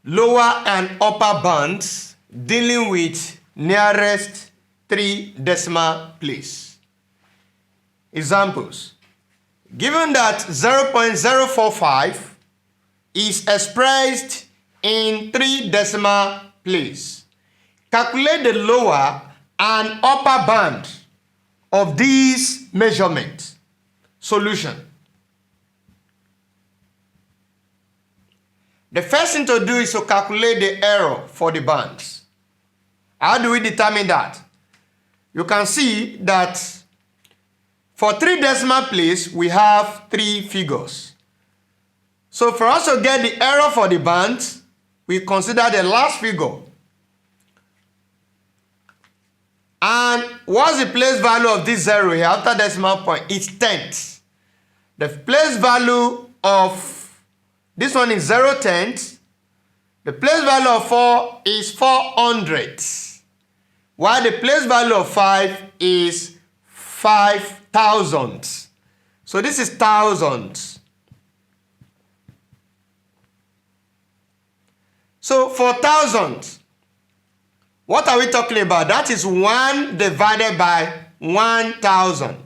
lower and upper bands dealing with nearest 3 decimal place. Examples. Given that 0.045 is expressed in 3 decimal place, calculate the lower and upper band of these measurements. Solution. The first thing to do is to calculate the error for the bands. How do we determine that? You can see that for 3 decimal place, we have 3 figures. So for us to get the error for the bands, we consider the last figure. And what's the place value of this 0 here after decimal point? It's tenths. The place value of this one is 0 tenths. The place value of 4 is 400ths. While the place value of 5 is 5,000ths. So this is thousands. So for thousands, what are we talking about? That is 1 divided by 1,000.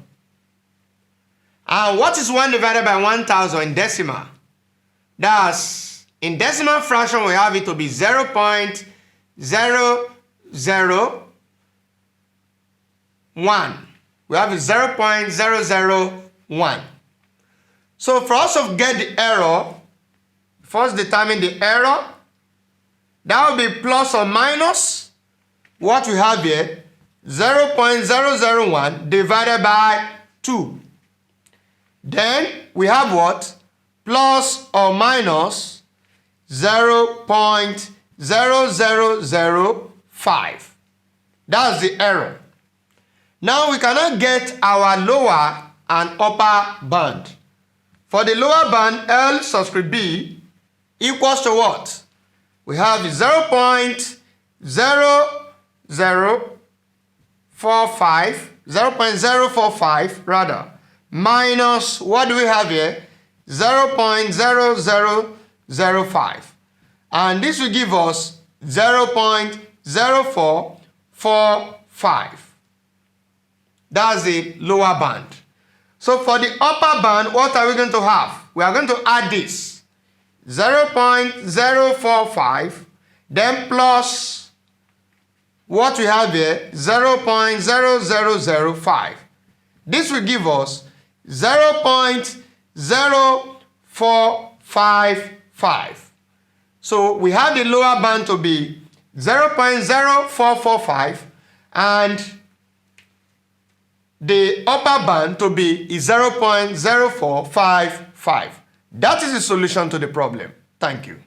And what is 1 divided by 1,000 in decimal? That's, in decimal fraction, we have it to be 0.001. We have 0.001. So for us to get the error, first determine the error. That will be plus or minus what we have here, 0.001 divided by 2. Then we have what? Plus or minus 0.0005. That's the error. Now we cannot get our lower and upper band. For the lower band, L subscript B equals to what? We have 0.045 rather, minus, what do we have here? 0.0005. And this will give us 0.0445. That's the lower band. So for the upper band, what are we going to have? We are going to add this. 0.045, then plus what we have here, 0.0005. This will give us 0.0455. So we have the lower band to be 0.0445 and the upper band to be 0.0455. That is the solution to the problem. Thank you.